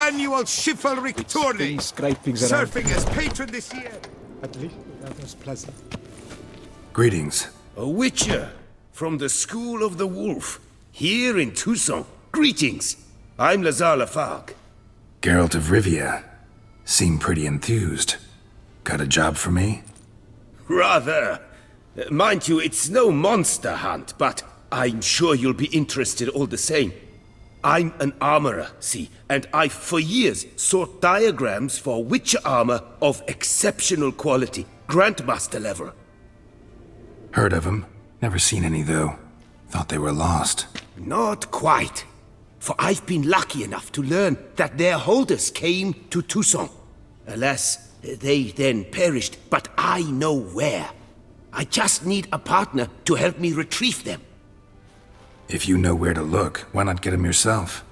annual chivalric tourney. Scrapings around. Surfing as patron this year. At least that was pleasant. Greetings. A witcher from the School of the Wolf, here in Toussaint. Greetings. I'm Lazar Lafargue. Geralt of Rivia. Seem pretty enthused. Got a job for me? Rather. Mind you, it's no monster hunt, but I'm sure you'll be interested all the same. I'm an armorer, see, and I've for years sought diagrams for witcher armor of exceptional quality, Grandmaster level. Heard of them. Never seen any, though. Thought they were lost. Not quite. For I've been lucky enough to learn that their holders came to Toussaint. Alas, they then perished, but I know where. I just need a partner to help me retrieve them. If you know where to look, why not get them yourself?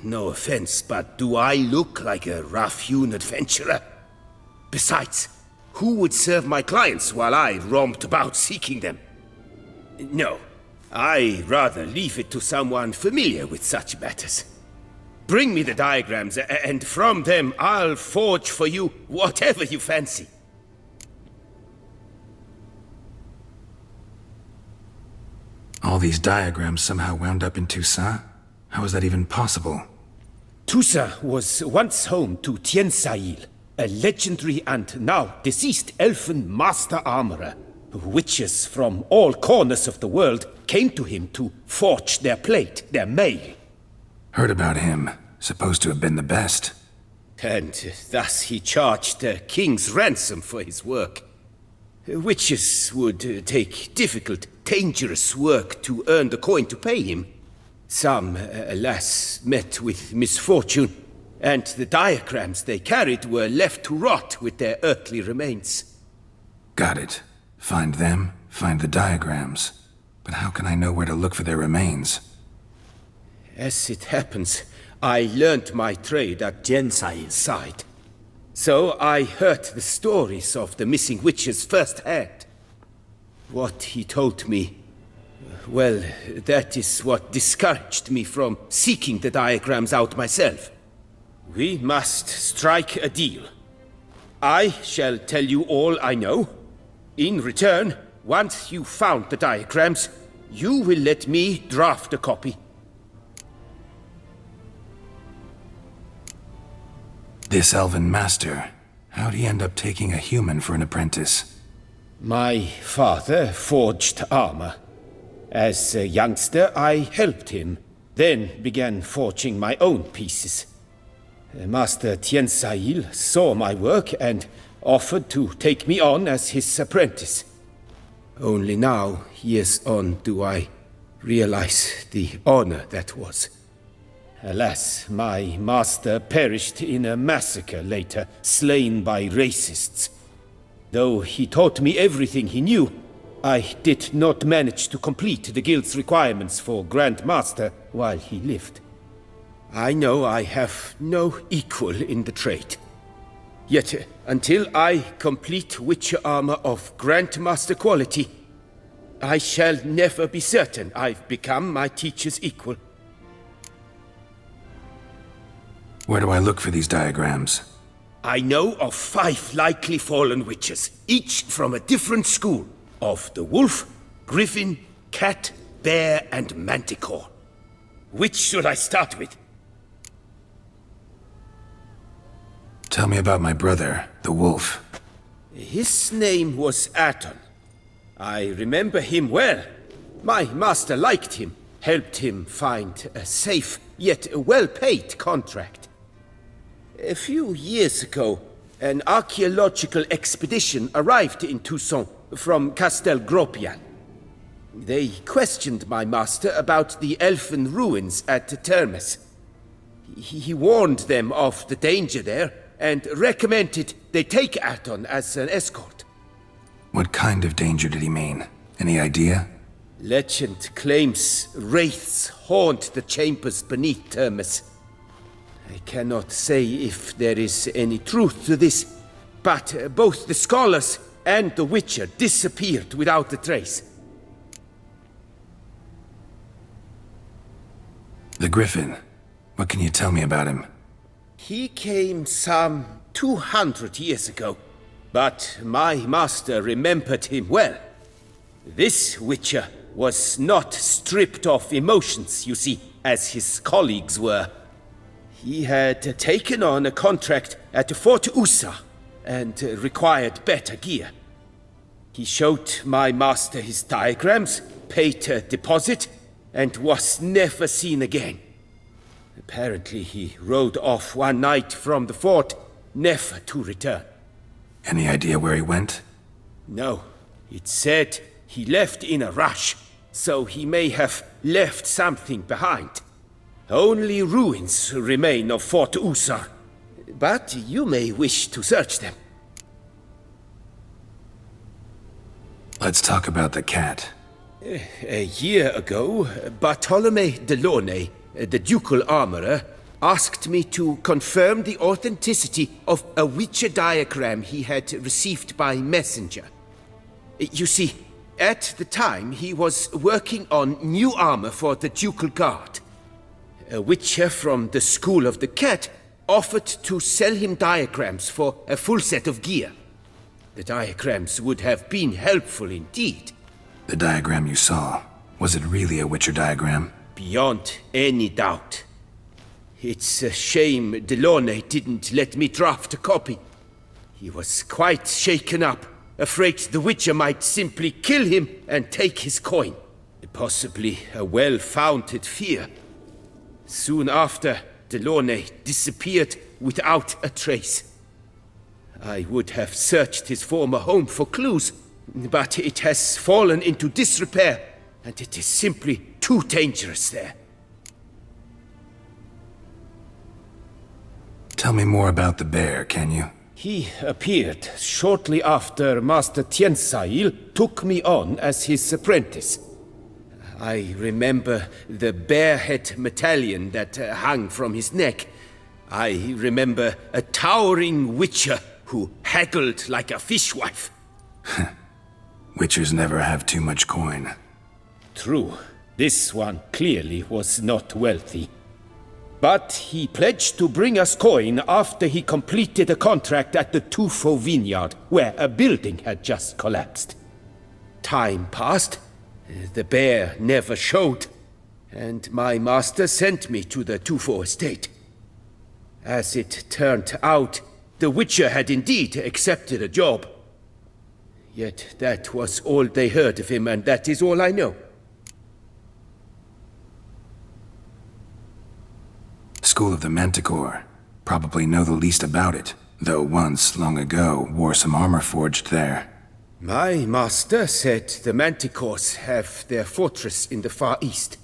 No offense, but do I look like a rough-hewn adventurer? Besides, who would serve my clients while I romped about seeking them? No, I rather leave it to someone familiar with such matters. Bring me the diagrams, and from them I'll forge for you whatever you fancy. All these diagrams somehow wound up in Toussaint? How is that even possible? Toussaint was once home to Toussaint, a legendary and now deceased elfin master armorer. Witches from all corners of the world came to him to forge their plate, their mail. Heard about him. Supposed to have been the best. And thus he charged a king's ransom for his work. Witches would take difficult, dangerous work to earn the coin to pay him. Some, alas, met with misfortune, and the diagrams they carried were left to rot with their earthly remains. Got it. Find them, find the diagrams. But how can I know where to look for their remains? As it happens, I learned my trade at Toussaint's side. So I heard the stories of the missing witches firsthand. What he told me, well, that is what discouraged me from seeking the diagrams out myself. We must strike a deal. I shall tell you all I know. In return, once you've found the diagrams, you will let me draft a copy. This elven master, how'd he end up taking a human for an apprentice? My father forged armor. As a youngster, I helped him, then began forging my own pieces. Master Toussaint saw my work and offered to take me on as his apprentice. Only now, years on, do I realize the honor that was. Alas, my master perished in a massacre later, slain by racists. Though he taught me everything he knew, I did not manage to complete the guild's requirements for Grandmaster while he lived. I know I have no equal in the trade. Yet, until I complete witcher armor of Grandmaster quality, I shall never be certain I've become my teacher's equal. Where do I look for these diagrams? I know of 5 likely fallen witches, each from a different school of the wolf, griffin, cat, bear, and manticore. Which should I start with? Tell me about my brother, the wolf. His name was Aton. I remember him well. My master liked him, helped him find a safe, yet well-paid contract. A few years ago, an archaeological expedition arrived in Toussaint from Castel Gropian. They questioned my master about the elfin ruins at Termes. He warned them of the danger there and recommended they take Aton as an escort. What kind of danger did he mean? Any idea? Legend claims wraiths haunt the chambers beneath Termes. I cannot say if there is any truth to this, but both the scholars and the witcher disappeared without a trace. The Griffin. What can you tell me about him? He came some 200 years ago, but my master remembered him well. This Witcher was not stripped of emotions, you see, as his colleagues were. He had taken on a contract at Fort Toussaint and required better gear. He showed my master his diagrams, paid a deposit, and was never seen again. Apparently he rode off one night from the fort, never to return. Any idea where he went? No, it said he left in a rush, so he may have left something behind. Only ruins remain of Fort Toussaint, but you may wish to search them. Let's talk about the cat. A year ago, Bartolome de Launay, the ducal armorer, asked me to confirm the authenticity of a Witcher diagram he had received by messenger. You see, at the time he was working on new armor for the ducal guard. A Witcher from the School of the Cat offered to sell him diagrams for a full set of gear. The diagrams would have been helpful indeed. The diagram you saw, was it really a Witcher diagram? Beyond any doubt. It's a shame Delaunay didn't let me draft a copy. He was quite shaken up, afraid the Witcher might simply kill him and take his coin. Possibly a well-founded fear. Soon after, Delaunay disappeared without a trace. I would have searched his former home for clues, but it has fallen into disrepair, and it is simply too dangerous there. Tell me more about the bear, can you? He appeared shortly after Master Toussaint took me on as his apprentice. I remember the bear-head medallion that hung from his neck. I remember a towering Witcher who haggled like a fishwife. Witchers never have too much coin. True. This one clearly was not wealthy. But he pledged to bring us coin after he completed a contract at the Toussaint vineyard, where a building had just collapsed. Time passed. The bear never showed, and my master sent me to the Toussaint estate. As it turned out, the Witcher had indeed accepted a job. Yet that was all they heard of him, and that is all I know. School of the Manticore. Probably know the least about it, though once, long ago, wore some armor forged there. My master said the Manticores have their fortress in the Far East.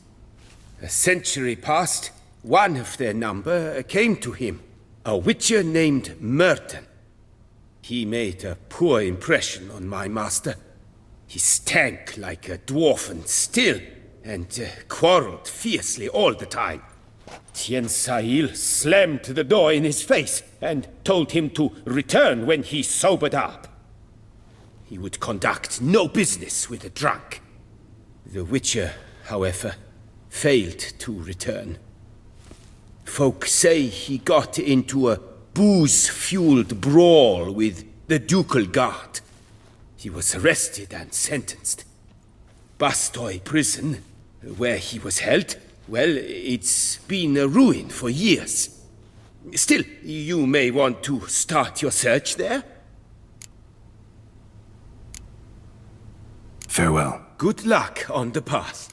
A century past, one of their number came to him, a Witcher named Merton. He made a poor impression on my master. He stank like a dwarfen still, and quarreled fiercely all the time. Toussaint slammed the door in his face and told him to return when he sobered up. He would conduct no business with a drunk. The Witcher, however, failed to return. Folk say he got into a booze-fueled brawl with the ducal guard. He was arrested and sentenced. Bastoy prison, where he was held, well, it's been a ruin for years. Still, you may want to start your search there. Farewell. Good luck on the path.